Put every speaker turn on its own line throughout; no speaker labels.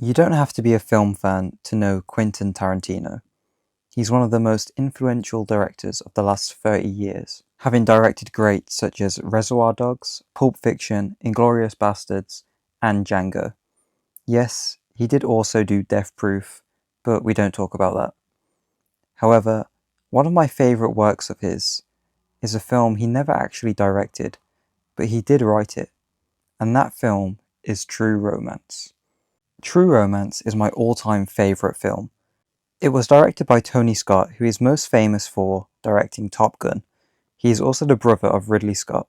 You don't have to be a film fan to know Quentin Tarantino. He's one of the most influential directors of the last 30 years, having directed greats such as Reservoir Dogs, Pulp Fiction, Inglourious Basterds, and Django. Yes, he did also do Death Proof, but we don't talk about that. However, one of my favourite works of his is a film he never actually directed, but he did write it, and that film is True Romance. True Romance is my all-time favourite film. It was directed by Tony Scott, who is most famous for directing Top Gun. He is also the brother of Ridley Scott.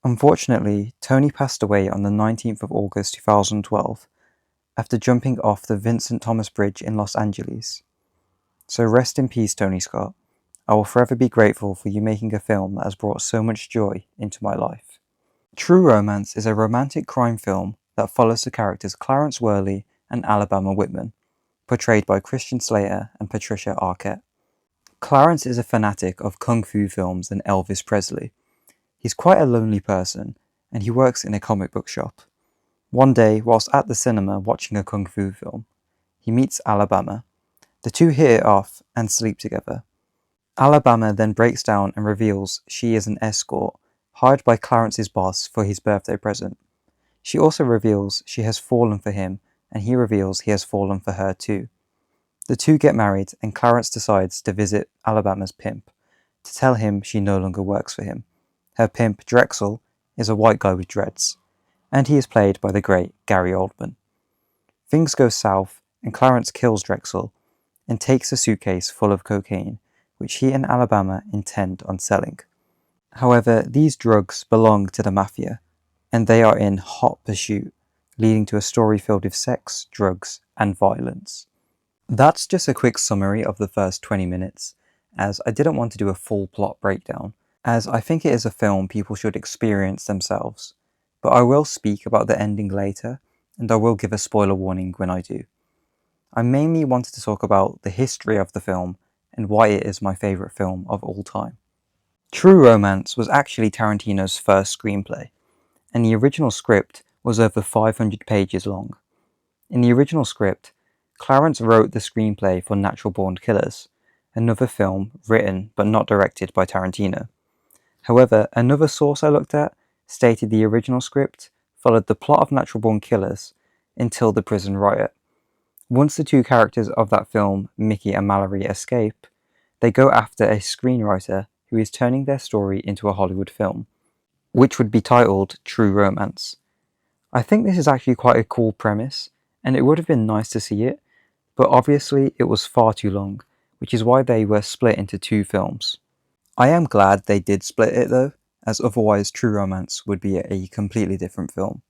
Unfortunately, Tony passed away on the 19th of August 2012 after jumping off the Vincent Thomas Bridge in Los Angeles. So rest in peace, Tony Scott. I will forever be grateful for you making a film that has brought so much joy into my life. True Romance is a romantic crime film that follows the characters Clarence Worley and Alabama Whitman, portrayed by Christian Slater and Patricia Arquette. Clarence is a fanatic of kung fu films and Elvis Presley. He's quite a lonely person, and he works in a comic book shop. One day, whilst at the cinema watching a kung fu film, he meets Alabama. The two hit it off and sleep together. Alabama then breaks down and reveals she is an escort, hired by Clarence's boss for his birthday present. She also reveals she has fallen for him, and he reveals he has fallen for her too. The two get married, and Clarence decides to visit Alabama's pimp, to tell him she no longer works for him. Her pimp, Drexel, is a white guy with dreads, and he is played by the great Gary Oldman. Things go south, and Clarence kills Drexel, and takes a suitcase full of cocaine, which he and Alabama intend on selling. However, these drugs belong to the mafia, and they are in hot pursuit, leading to a story filled with sex, drugs, and violence. That's just a quick summary of the first 20 minutes, as I didn't want to do a full plot breakdown, as I think it is a film people should experience themselves, but I will speak about the ending later, and I will give a spoiler warning when I do. I mainly wanted to talk about the history of the film and why it is my favourite film of all time. True Romance was actually Tarantino's first screenplay, and the original script was over 500 pages long. In the original script, Clarence wrote the screenplay for Natural Born Killers, another film written but not directed by Tarantino. However, another source I looked at stated the original script followed the plot of Natural Born Killers until the prison riot. Once the two characters of that film, Mickey and Mallory, escape, they go after a screenwriter who is turning their story into a Hollywood film, which would be titled True Romance. I think this is actually quite a cool premise, and it would have been nice to see it, but obviously it was far too long, which is why they were split into two films. I am glad they did split it though, as otherwise True Romance would be a completely different film.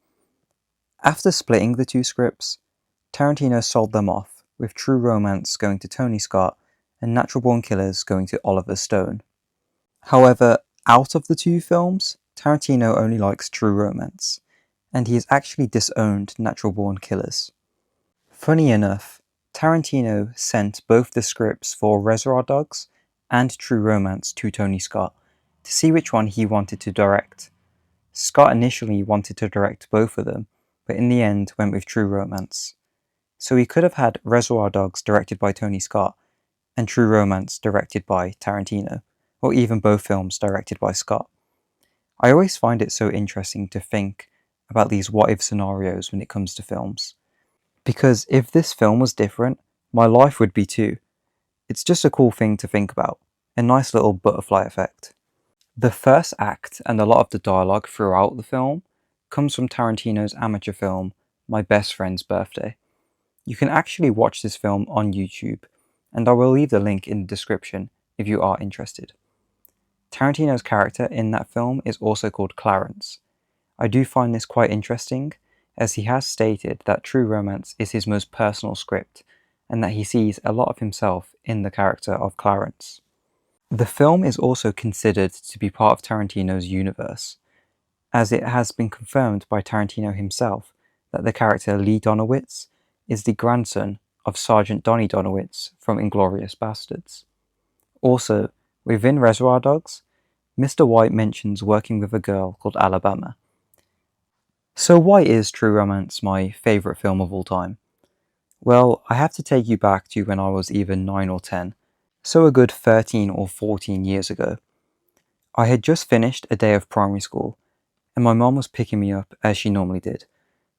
After splitting the two scripts, Tarantino sold them off, with True Romance going to Tony Scott and Natural Born Killers going to Oliver Stone. However, out of the two films, Tarantino only likes True Romance, and he has actually disowned Natural Born Killers. Funny enough, Tarantino sent both the scripts for Reservoir Dogs and True Romance to Tony Scott to see which one he wanted to direct. Scott initially wanted to direct both of them, but in the end went with True Romance. So he could have had Reservoir Dogs directed by Tony Scott and True Romance directed by Tarantino, or even both films directed by Scott. I always find it so interesting to think about these what-if scenarios when it comes to films. Because if this film was different, my life would be too. It's just a cool thing to think about, a nice little butterfly effect. The first act and a lot of the dialogue throughout the film comes from Tarantino's amateur film, My Best Friend's Birthday. You can actually watch this film on YouTube, and I will leave the link in the description if you are interested. Tarantino's character in that film is also called Clarence. I do find this quite interesting, as he has stated that True Romance is his most personal script, and that he sees a lot of himself in the character of Clarence. The film is also considered to be part of Tarantino's universe, as it has been confirmed by Tarantino himself that the character Lee Donowitz is the grandson of Sergeant Donnie Donowitz from Inglourious Basterds. Also, within Reservoir Dogs, Mr. White mentions working with a girl called Alabama. So why is True Romance my favourite film of all time? Well, I have to take you back to when I was either 9 or 10, so a good 13 or 14 years ago. I had just finished a day of primary school, and my mom was picking me up as she normally did.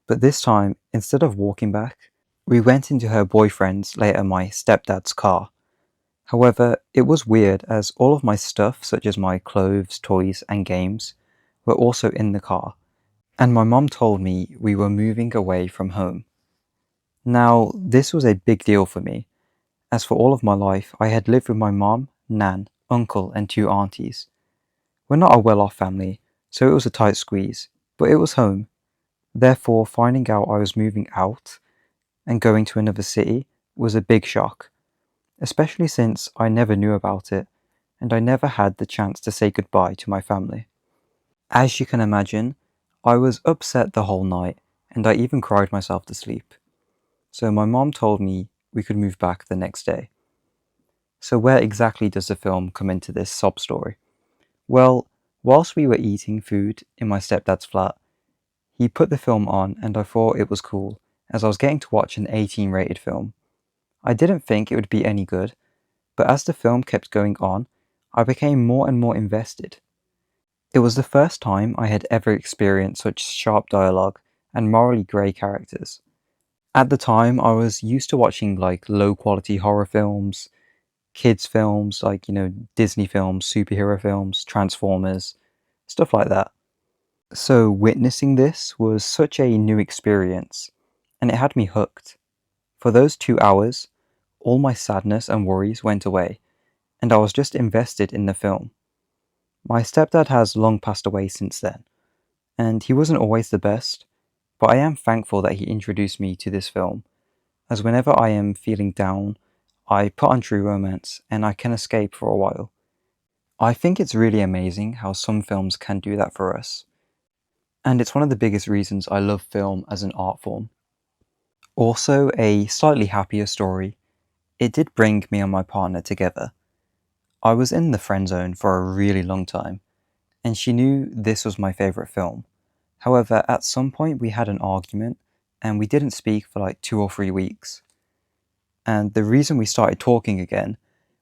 But this time, instead of walking back, we went into her boyfriend's, later my stepdad's car. However, it was weird as all of my stuff, such as my clothes, toys, and games, were also in the car, and my mom told me we were moving away from home. Now, this was a big deal for me, as for all of my life I had lived with my mom, nan, uncle, and two aunties. We're not a well off family, so it was a tight squeeze, but it was home. Therefore, finding out I was moving out and going to another city was a big shock, especially since I never knew about it and I never had the chance to say goodbye to my family. As you can imagine, I was upset the whole night and I even cried myself to sleep. So my mom told me we could move back the next day. So where exactly does the film come into this sob story? Well, whilst we were eating food in my stepdad's flat, he put the film on and I thought it was cool, as I was getting to watch an 18 rated film. I didn't think it would be any good, but as the film kept going on, I became more and more invested. It was the first time I had ever experienced such sharp dialogue and morally grey characters. At the time, I was used to watching like low quality horror films, kids' films, like, Disney films, superhero films, Transformers, stuff like that. So, witnessing this was such a new experience, and it had me hooked. For those 2 hours, all my sadness and worries went away, and I was just invested in the film. My stepdad has long passed away since then, and he wasn't always the best, but I am thankful that he introduced me to this film, as whenever I am feeling down, I put on True Romance and I can escape for a while. I think it's really amazing how some films can do that for us, and it's one of the biggest reasons I love film as an art form. Also, a slightly happier story, it did bring me and my partner together. I was in the friend zone for a really long time, and she knew this was my favourite film. However, at some point we had an argument, and we didn't speak for like 2 or 3 weeks. And the reason we started talking again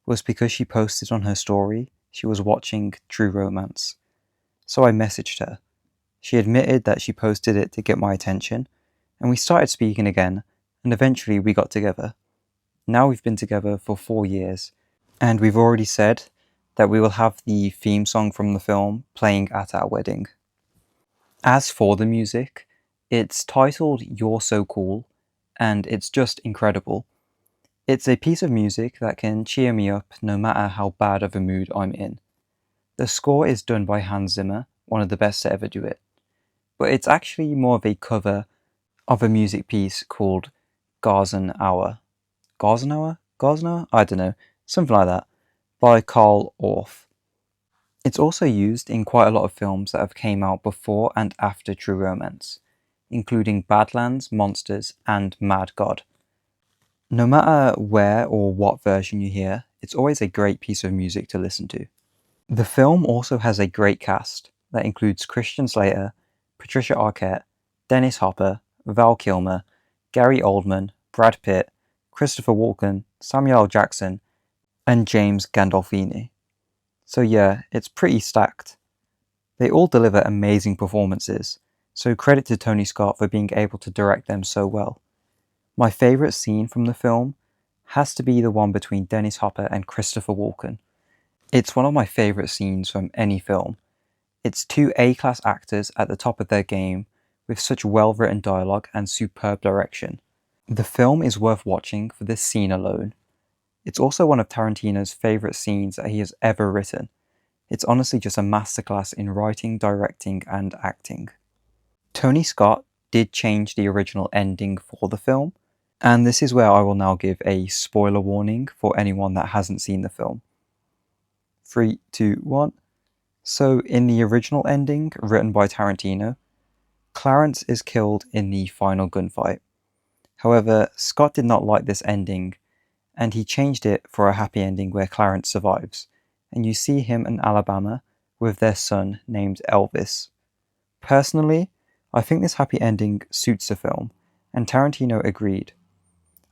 was because she posted on her story she was watching True Romance. So I messaged her. She admitted that she posted it to get my attention, and we started speaking again, and eventually we got together. Now we've been together for 4 years, and we've already said that we will have the theme song from the film playing at our wedding. As for the music, it's titled You're So Cool, and it's just incredible. It's a piece of music that can cheer me up no matter how bad of a mood I'm in. The score is done by Hans Zimmer, one of the best to ever do it, but it's actually more of a cover of a music piece called Garzen Hour. Garzen Hour? Garzen Hour? I don't know, something like that, by Carl Orff. It's also used in quite a lot of films that have came out before and after True Romance, including Badlands, Monsters, and Mad God. No matter where or what version you hear, it's always a great piece of music to listen to. The film also has a great cast that includes Christian Slater, Patricia Arquette, Dennis Hopper, Val Kilmer, Gary Oldman, Brad Pitt, Christopher Walken, Samuel L. Jackson, and James Gandolfini. So yeah, it's pretty stacked. They all deliver amazing performances, so credit to Tony Scott for being able to direct them so well. My favourite scene from the film has to be the one between Dennis Hopper and Christopher Walken. It's one of my favourite scenes from any film. It's two A-class actors at the top of their game with such well-written dialogue and superb direction. The film is worth watching for this scene alone. It's also one of Tarantino's favourite scenes that he has ever written. It's honestly just a masterclass in writing, directing, and acting. Tony Scott did change the original ending for the film, and this is where I will now give a spoiler warning for anyone that hasn't seen the film. 3, 2, 1. So, in the original ending, written by Tarantino, Clarence is killed in the final gunfight. However, Scott did not like this ending, and he changed it for a happy ending where Clarence survives, and you see him in Alabama with their son named Elvis. Personally, I think this happy ending suits the film, and Tarantino agreed.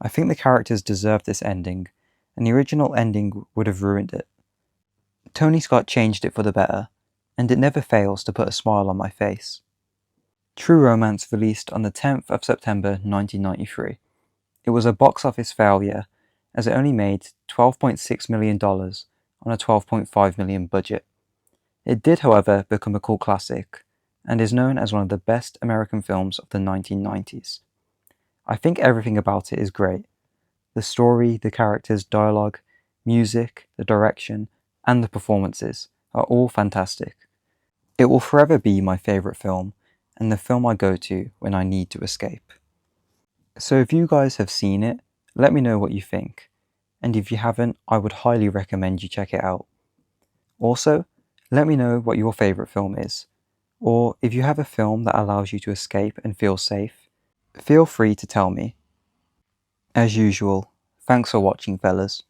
I think the characters deserved this ending, and the original ending would have ruined it. Tony Scott changed it for the better, and it never fails to put a smile on my face. True Romance released on the 10th of September 1993. It was a box office failure, as it only made $12.6 million on a $12.5 million budget. It did, however, become a cult classic, and is known as one of the best American films of the 1990s. I think everything about it is great. The story, the characters, dialogue, music, the direction, and the performances are all fantastic. It will forever be my favourite film, and the film I go to when I need to escape. So if you guys have seen it, let me know what you think, and if you haven't, I would highly recommend you check it out. Also, let me know what your favourite film is, or if you have a film that allows you to escape and feel safe, feel free to tell me. As usual, thanks for watching, fellas.